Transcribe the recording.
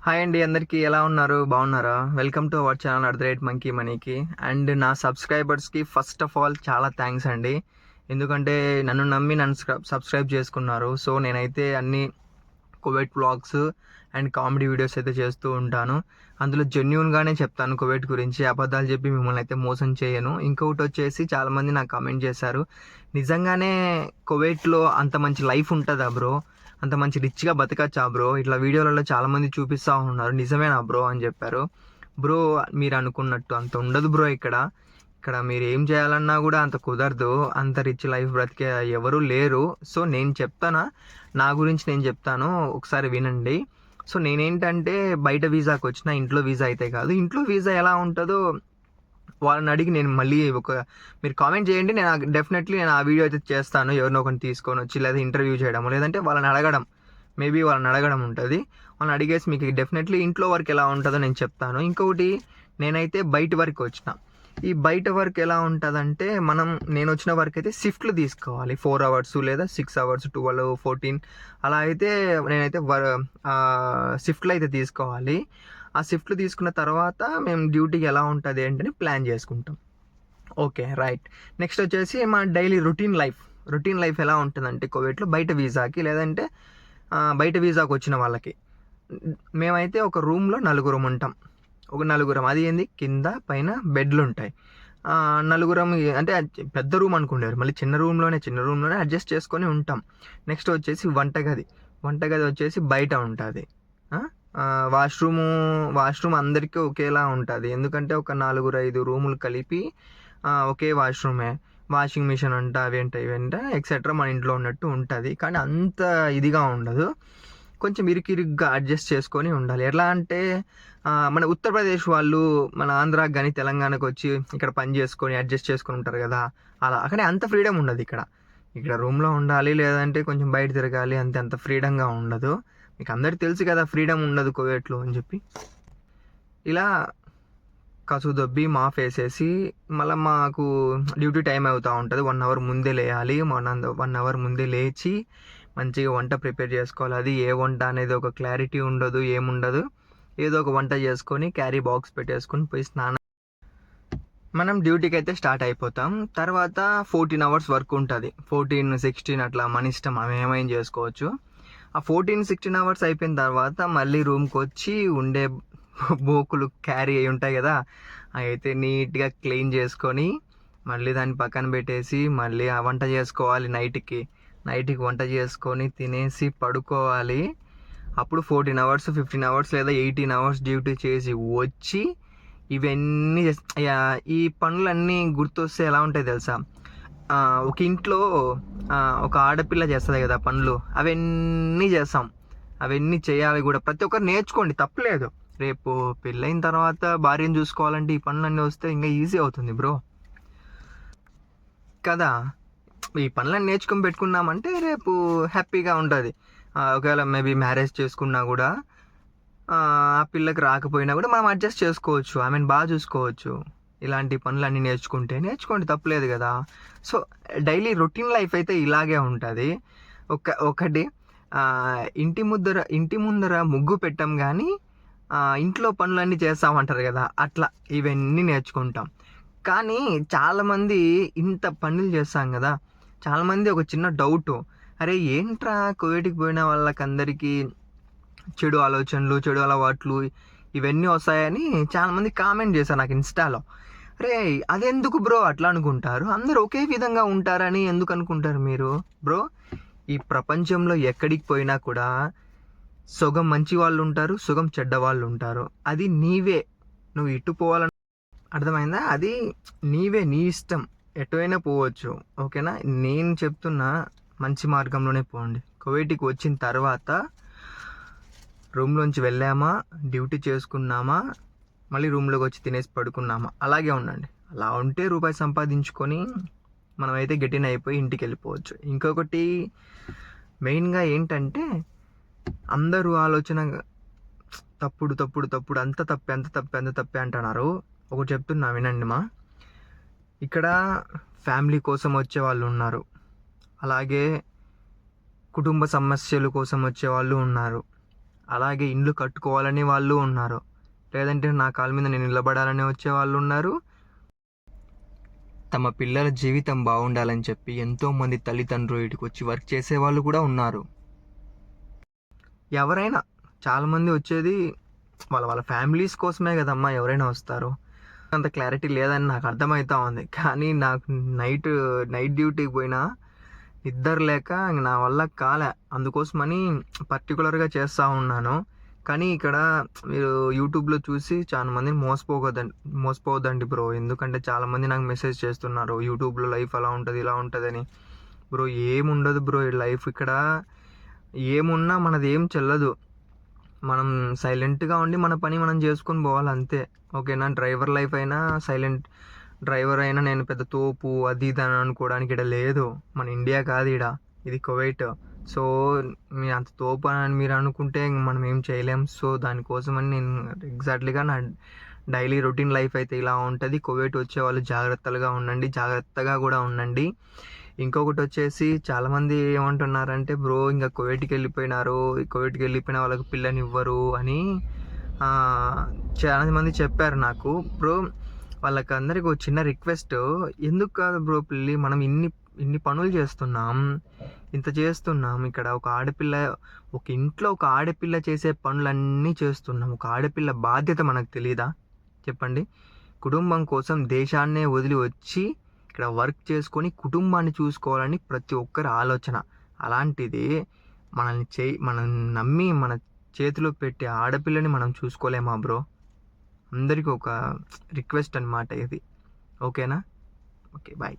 Hi అండి, అందరికీ ఎలా ఉన్నారు? బాగున్నారా? Welcome to our channel at the rate monkey మనీకి. అండ్ నా సబ్స్క్రైబర్స్కి ఫస్ట్ ఆఫ్ ఆల్ చాలా థ్యాంక్స్ అండి. ఎందుకంటే నన్ను నమ్మి నన్ను సబ్స్క్రైబ్ చేసుకున్నారు. సో నేనైతే అన్ని Kuwait vlogs and comedy videos అయితే చేస్తూ ఉంటాను. అందులో జెన్యూన్గానే చెప్తాను కువైట్ గురించి, అబద్ధాలు చెప్పి మిమ్మల్ని అయితే మోసం చేయను. ఇంకొకటి వచ్చేసి చాలామంది నాకు కామెంట్ చేశారు, నిజంగానే కువైట్లో అంత మంచి లైఫ్ ఉంటుందా బ్రో, అంత మంచి రిచ్గా బతకచ్చా బ్రో, ఇట్లా వీడియోలలో చాలామంది చూపిస్తూ ఉన్నారు, నిజమేనా బ్రో అని చెప్పారు. బ్రో, మీరు అనుకున్నట్టు అంత ఉండదు బ్రో. ఇక్కడ మీరు ఏం చేయాలన్నా కూడా అంత కుదరదు, అంత రిచ్ లైఫ్ బ్రతికే ఎవరు లేరు. సో నేను చెప్తానా, నా గురించి నేను చెప్తాను, ఒకసారి వినండి. సో నేనేంటంటే బయట వీసాకి వచ్చిన, ఇంట్లో వీసా అయితే కాదు. ఇంట్లో వీసా ఎలా ఉంటుందో వాళ్ళని అడిగి నేను మళ్ళీ మీరు కామెంట్ చేయండి, నేను డెఫినెట్లీ నేను ఆ వీడియో అయితే చేస్తాను. ఎవరినో ఒకరిని తీసుకొని వచ్చి, లేదా ఇంటర్వ్యూ చేయడం, లేదంటే వాళ్ళని అడగడం, మేబీ వాళ్ళని అడగడం ఉంటుంది. వాళ్ళని అడిగేసి మీకు డెఫినెట్లీ ఇంట్లో వర్క్ ఎలా ఉంటుందో నేను చెప్తాను. ఇంకొకటి, నేనైతే బయట వరకు వచ్చిన. ఈ బయట వర్క్ ఎలా ఉంటుందంటే, నేను వచ్చిన వర్క్ అయితే షిఫ్ట్లు తీసుకోవాలి, 4 hours లేదా 6 hours, 12, 14 అలా అయితే నేనైతే షిఫ్ట్లు అయితే తీసుకోవాలి. ఆ షిఫ్ట్లు తీసుకున్న తర్వాత మేము డ్యూటీకి ఎలా ఉంటుంది ఏంటని ప్లాన్ చేసుకుంటాం. Okay, right. నెక్స్ట్ వచ్చేసి మా డైలీ రొటీన్ లైఫ్ ఎలా ఉంటుందంటే కువైట్లో బయట వీసాకి, లేదంటే బయట వీసాకి వచ్చిన వాళ్ళకి, మేమైతే ఒక రూమ్లో నలుగురం ఉంటాం. అది ఏంది, కింద పైన బెడ్లు ఉంటాయి. నలుగురం అంటే పెద్ద రూమ్ అనుకుంటారు, మళ్ళీ చిన్న రూమ్లోనే అడ్జస్ట్ చేసుకొని ఉంటాం. నెక్స్ట్ వచ్చేసి వంటగది వచ్చేసి బయట ఉంటుంది. వాష్రూమ్ అందరికీ ఒకేలా ఉంటుంది, ఎందుకంటే ఒక 4-5 రూములు కలిపి ఒకే వాష్రూమే. వాషింగ్ మిషన్ అంట, అవేంట ఎక్సెట్రా మన ఇంట్లో ఉన్నట్టు ఉంటుంది. కానీ అంత ఇదిగా ఉండదు, కొంచెం ఇరుగ్గా అడ్జస్ట్ చేసుకొని ఉండాలి. ఎట్లా అంటే మన ఉత్తరప్రదేశ్ వాళ్ళు మన ఆంధ్రాకి కానీ తెలంగాణకు వచ్చి ఇక్కడ పని చేసుకొని అడ్జస్ట్ చేసుకొని ఉంటారు కదా, అలా. కానీ అంత ఫ్రీడమ్ ఉండదు ఇక్కడ రూమ్లో ఉండాలి, లేదంటే కొంచెం బయట తిరగాలి, అంత ఫ్రీడంగా ఉండదు. మీకు అందరికీ తెలుసు కదా, ఫ్రీడమ్ ఉండదు కువైట్లో అని చెప్పి. ఇలా కసుదొబ్బి మాఫ్ వేసేసి మళ్ళీ మాకు డ్యూటీ టైం అవుతూ ఉంటుంది. 1 hour ముందే లేయాలి. 1 hour ముందే లేచి మంచిగా వంట ప్రిపేర్ చేసుకోవాలి. అది ఏ వంట అనేది ఒక క్లారిటీ ఉండదు, ఏముండదు. ఏదో ఒక వంట చేసుకొని క్యారీ బాక్స్ పెట్టేసుకొని పోయి మనం డ్యూటీకి అయితే స్టార్ట్ అయిపోతాం. తర్వాత 14 hours వర్క్ ఉంటుంది, 14, 16 అట్లా మన ఇష్టం, మనం ఏమైనా చేసుకోవచ్చు. ఆ 14, 16 hours అయిపోయిన తర్వాత మళ్ళీ రూమ్కి వచ్చి ఉండే బోకులు క్యారీ అయి ఉంటాయి కదా, అవి అయితే నీట్గా క్లీన్ చేసుకొని మళ్ళీ దాన్ని పక్కన పెట్టేసి మళ్ళీ ఆ వంట చేసుకోవాలి. నైట్కి వంట చేసుకొని తినేసి పడుకోవాలి. అప్పుడు 14 hours, 15 hours లేదా 18 hours డ్యూటీ చేసి వచ్చి ఇవన్నీ ఈ పనులన్నీ గుర్తొస్తే ఎలా ఉంటాయి తెలుసా? ఒక ఇంట్లో ఒక ఆడపిల్ల చేస్తుంది కదా పనులు, అవన్నీ చేస్తాం. అవన్నీ చేయాలి కూడా, ప్రతి ఒక్కరు నేర్చుకోండి, తప్పలేదు. రేపు పెళ్ళైన తర్వాత భార్యను చూసుకోవాలంటే ఈ పనులన్నీ వస్తే ఇంకా ఈజీ అవుతుంది బ్రో, కదా. ఈ పనులన్నీ నేర్చుకొని పెట్టుకున్నామంటే రేపు హ్యాపీగా ఉంటుంది. ఒకవేళ మేబీ మ్యారేజ్ చేసుకున్నా కూడా ఆ పిల్లకి రాకపోయినా కూడా మనం అడ్జస్ట్ చేసుకోవచ్చు, ఆమెను బాగా చూసుకోవచ్చు. ఇలాంటి పనులన్నీ నేర్చుకోండి, తప్పలేదు కదా. సో డైలీ రొటీన్ లైఫ్ అయితే ఇలాగే ఉంటుంది. ఒకటి, ఇంటి ముందర ముగ్గు పెట్టాం కానీ ఇంట్లో పనులన్నీ చేస్తామంటారు కదా, అట్లా ఇవన్నీ నేర్చుకుంటాం. కానీ చాలామంది ఇంత పనులు చేస్తాం కదా, చాలామంది ఒక చిన్న డౌట్, అరే ఏంట్రా కువైట్కి పోయిన వాళ్ళకందరికీ చెడు ఆలోచనలు, చెడు అలవాట్లు ఇవన్నీ వస్తాయని చాలామంది కామెంట్ చేశారు నాకు ఇన్స్టాలో. అరే అదెందుకు బ్రో అట్లా అనుకుంటారు, అందరూ ఒకే విధంగా ఉంటారని ఎందుకు అనుకుంటారు మీరు బ్రో? ఈ ప్రపంచంలో ఎక్కడికి పోయినా కూడా సుగం మంచి వాళ్ళు ఉంటారు, సుగం చెడ్డ వాళ్ళు ఉంటారు. అది నువ్వు ఇటు పోవాలని, అర్థమైందా? అది నీ ఇష్టం, ఎటువైనా పోవచ్చు, ఓకేనా. నేను చెప్తున్నా, మంచి మార్గంలోనే పోండి. కువైట్కి వచ్చిన తర్వాత రూమ్లోంచి వెళ్ళామా, డ్యూటీ చేసుకున్నామా, మళ్ళీ రూమ్లోకి వచ్చి తినేసి పడుకున్నామా, అలాగే ఉండండి. అలా ఉంటే రూపాయి సంపాదించుకొని మనమైతే గెటిన్ అయిపోయి ఇంటికి వెళ్ళిపోవచ్చు. ఇంకొకటి మెయిన్గా ఏంటంటే, అందరూ ఆలోచన తప్పుడు అంత తప్పే అంటున్నారు. ఒకటి చెప్తున్నా వినండి ఇక్కడ ఫ్యామిలీ కోసం వచ్చే వాళ్ళు ఉన్నారు, అలాగే కుటుంబ సమస్యల కోసం వచ్చే వాళ్ళు ఉన్నారు, అలాగే ఇండ్లు కట్టుకోవాలని వాళ్ళు ఉన్నారు, లేదంటే నా కాళ్ళ మీద నేను నిలబడాలని వచ్చే వాళ్ళు ఉన్నారు. తమ పిల్లల జీవితం బాగుండాలని చెప్పి ఎంతోమంది తల్లిదండ్రులు ఇటుకు వచ్చి వర్క్ చేసే వాళ్ళు కూడా ఉన్నారు. ఎవరైనా చాలామంది వచ్చేది వాళ్ళ వాళ్ళ ఫ్యామిలీస్ కోసమే కదమ్మా ఎవరైనా వస్తారు. అంత క్లారిటీ లేదని నాకు అర్థమవుతా ఉంది, కానీ నాకు నైట్ నైట్ డ్యూటీకి పోయినా నిద్ర లేక ఇంక నా వల్ల కాలే, అందుకోసమని పర్టికులర్గా చేస్తూ ఉన్నాను. కానీ ఇక్కడ మీరు యూట్యూబ్లో చూసి చాలా మందిని మోసపోవద్దండి బ్రో. ఎందుకంటే చాలామంది నాకు మెసేజ్ చేస్తున్నారు యూట్యూబ్లో లైఫ్ అలా ఉంటుంది ఇలా ఉంటుందని. బ్రో ఏముండదు బ్రో, ఈ లైఫ్ ఇక్కడ ఏమున్నా మనది ఏం చెల్లదు. మనం సైలెంట్గా ఉండి మన పని మనం చేసుకొని పోవాలి అంతే, ఓకేనా. డ్రైవర్ లైఫ్ అయినా సైలెంట్ డ్రైవర్ అయినా నేను పెద్ద తోపు అది ఇది అని అనుకోవడానికి ఇక్కడ లేదు. మన ఇండియా కాదు, ఇది కువైట్. సో మీరు అంత తోపు అని మీరు అనుకుంటే మనం ఏం చేయలేం. సో దానికోసమని నేను ఎగ్జాక్ట్లీగా నా డైలీ రొటీన్ లైఫ్ అయితే ఇలా ఉంటుంది. కువైట్ వచ్చే వాళ్ళు జాగ్రత్తగా ఉండండి, జాగ్రత్తగా కూడా ఉండండి. ఇంకొకటి వచ్చేసి చాలామంది ఏమంటున్నారంటే బ్రో ఇంకా కువైట్కి వెళ్ళిపోయినారు, కువైట్కి వెళ్ళిపోయిన వాళ్ళకి పిల్లని ఇవ్వరు అని చాలామంది చెప్పారు నాకు. బ్రో వాళ్ళకి అందరికి ఒక చిన్న రిక్వెస్ట్, ఎందుకు కాదు బ్రో పిల్లి, మనం ఇన్ని పనులు చేస్తున్నాం, ఇంత చేస్తున్నాం. ఇక్కడ ఒక ఇంట్లో ఒక ఆడపిల్ల చేసే పనులన్నీ చేస్తున్నాం. ఒక ఆడపిల్ల బాధ్యత మనకు తెలీదా చెప్పండి? కుటుంబం కోసం దేశాన్నే వదిలి వచ్చి ఇక్కడ వర్క్ చేసుకొని కుటుంబాన్ని చూసుకోవాలని ప్రతి ఒక్కరి ఆలోచన. అలాంటిది మనం నమ్మి మన చేతిలో పెట్టే ఆడపిల్లని మనం చూసుకోలేమా బ్రో? అందరికీ ఒక రిక్వెస్ట్ అన్నమాట ఇది, ఓకేనా? Okay, bye.